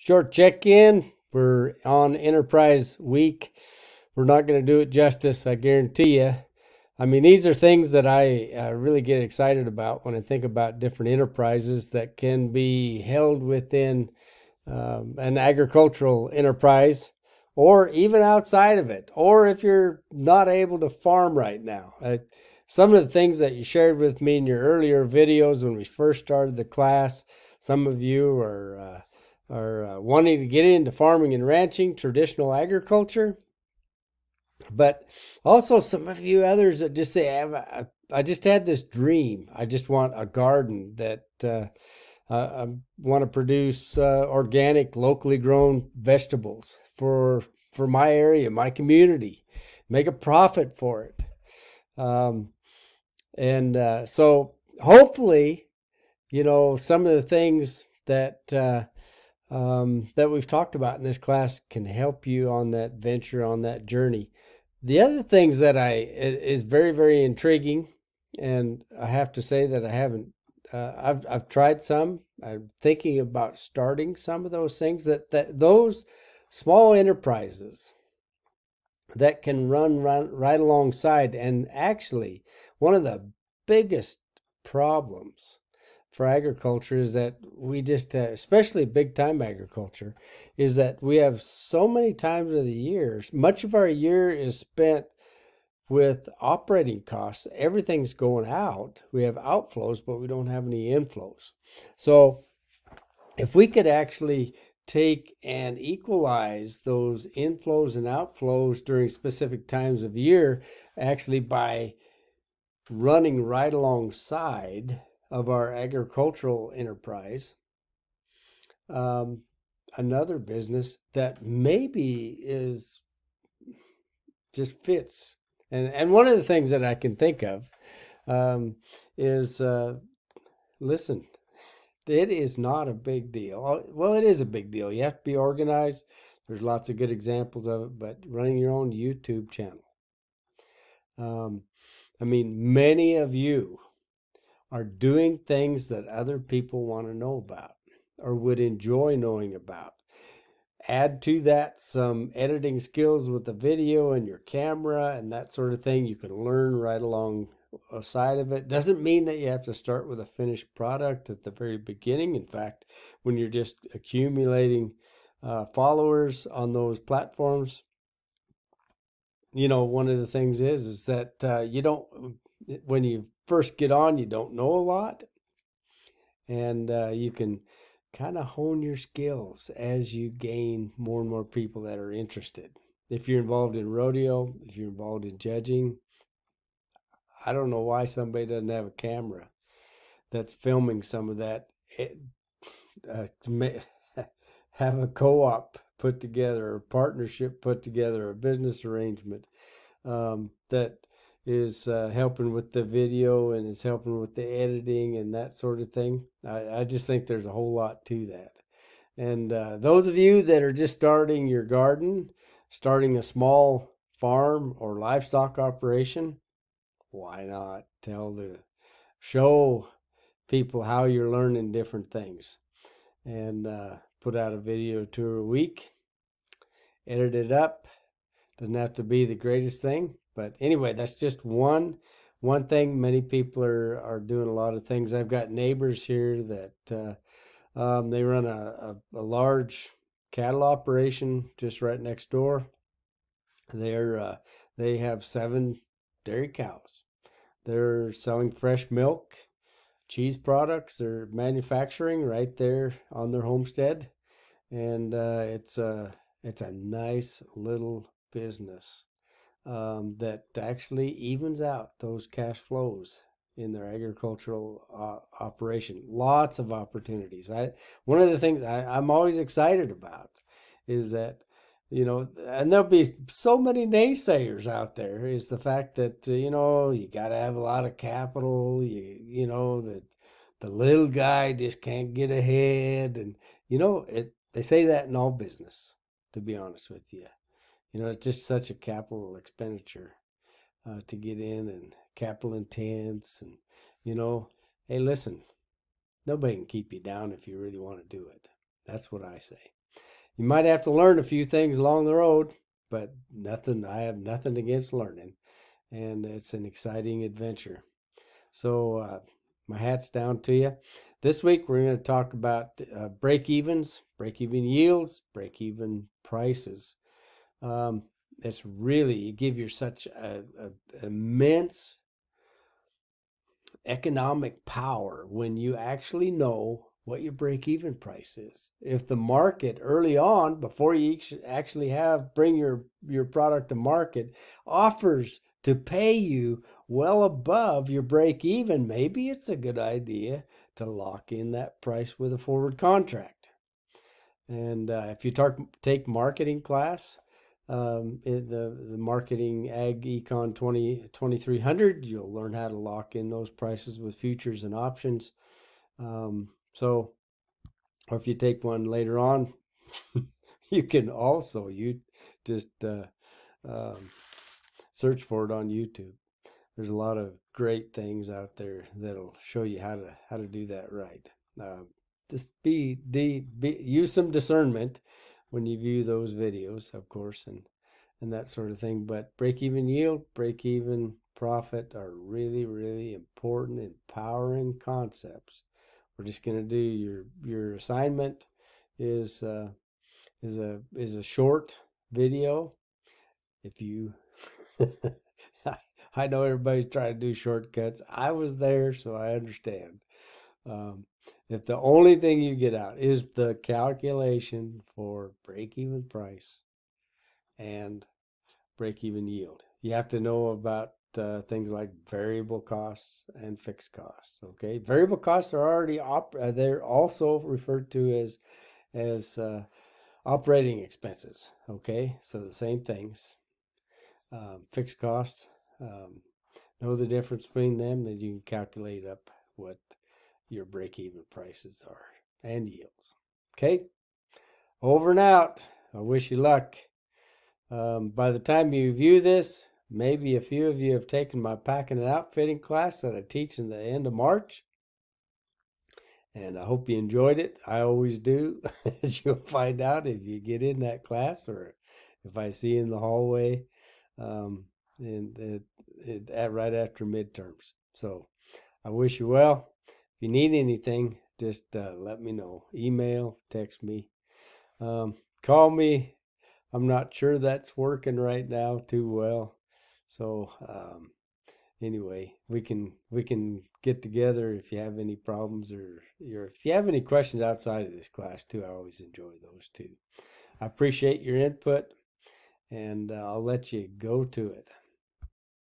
Short check-in. We're on Enterprise Week. We're not going to do it justice, I guarantee you. I mean, these are things that I really get excited about when I think about different enterprises that can be held within an agricultural enterprise or even outside of it, or if you're not able to farm right now. Some of the things that you shared with me in your earlier videos when we first started the class, some of you are wanting to get into farming and ranching, traditional agriculture. But also some of you others that just say, I just had this dream. I just want a garden that I want to produce organic, locally grown vegetables for my area, my community, make a profit for it. So hopefully, some of the things that that we've talked about in this class can help you on that venture, on that journey. The other things that is very, very intriguing, and I have to say that I haven't, I've tried some. I'm thinking about starting some of those things that those small enterprises that can run right alongside. And actually, one of the biggest problems for agriculture is that we just, especially big time agriculture, is that we have so many times of the year, much of our year is spent with operating costs. Everything's going out. We have outflows, but we don't have any inflows. So if we could actually take and equalize those inflows and outflows during specific times of year, actually by running right alongside of our agricultural enterprise, another business that maybe is just fits. And one of the things that I can think of is, listen, it is not a big deal. Well, it is a big deal. You have to be organized. There's lots of good examples of it, but running your own YouTube channel. I mean, many of you are doing things that other people want to know about or would enjoy knowing about. Add to that some editing skills with the video and your camera and that sort of thing. You can learn right alongside of it. Doesn't mean that you have to start with a finished product at the very beginning. In fact, when you're just accumulating followers on those platforms, one of the things is that you don't, when you first get on, you don't know a lot, and you can kind of hone your skills as you gain more and more people that are interested. If you're involved in rodeo, if you're involved in judging, I don't know why somebody doesn't have a camera that's filming some of that. Have a co-op put together, a partnership put together, a business arrangement that is helping with the video and is helping with the editing and that sort of thing. I just think there's a whole lot to that. And those of you that are just starting your garden, starting a small farm or livestock operation, why not show people how you're learning different things, and put out a video or two a week, edit it up. Doesn't have to be the greatest thing, but anyway, that's just one thing. Many people are doing a lot of things. I've got neighbors here that they run a large cattle operation just right next door. They have 7 dairy cows. They're selling fresh milk, cheese products. They're manufacturing right there on their homestead, and it's a nice little business that actually evens out those cash flows in their agricultural operation. Lots of opportunities. One of the things I'm always excited about is that, and there'll be so many naysayers out there, is the fact that, you got to have a lot of capital, that the little guy just can't get ahead. And, they say that in all business, to be honest with you. It's just such a capital expenditure to get in, and capital intense. And, hey, listen, nobody can keep you down if you really want to do it. That's what I say. You might have to learn a few things along the road, but nothing. I have nothing against learning, and it's an exciting adventure. So my hat's down to you. This week we're going to talk about break-evens, break-even yields, break-even prices. It's really, you give you such a immense economic power when you actually know what your break-even price is. If the market early on, before you actually bring your product to market, offers to pay you well above your break-even, maybe it's a good idea to lock in that price with a forward contract. And if you take marketing class, the marketing ag econ 2300, you'll learn how to lock in those prices with futures and options. Or if you take one later on, you can also just search for it on YouTube. There's a lot of great things out there that'll show you how to do that right. Just use some discernment when you view those videos, of course, and that sort of thing. But break-even yield, break-even profit are really, really important, empowering concepts. We're just going to do your assignment is a short video. If you I know everybody's trying to do shortcuts. I was there, so I understand. If the only thing you get out is the calculation for break-even price and break-even yield, you have to know about things like variable costs and fixed costs. Okay, variable costs are already they're also referred to as operating expenses. Okay, so the same things. Fixed costs. Know the difference between them, then you can calculate up what your break-even prices are and yields. Okay, over and out. I wish you luck. By the time you view this, maybe a few of you have taken my packing and outfitting class that I teach in the end of March. And I hope you enjoyed it. I always do, as you'll find out if you get in that class or if I see you in the hallway right after midterms. So I wish you well. If you need anything, just let me know. Email, text me, call me. I'm not sure that's working right now too well. So anyway, we can get together if you have any problems or if you have any questions outside of this class too. I always enjoy those too. I appreciate your input, and I'll let you go to it.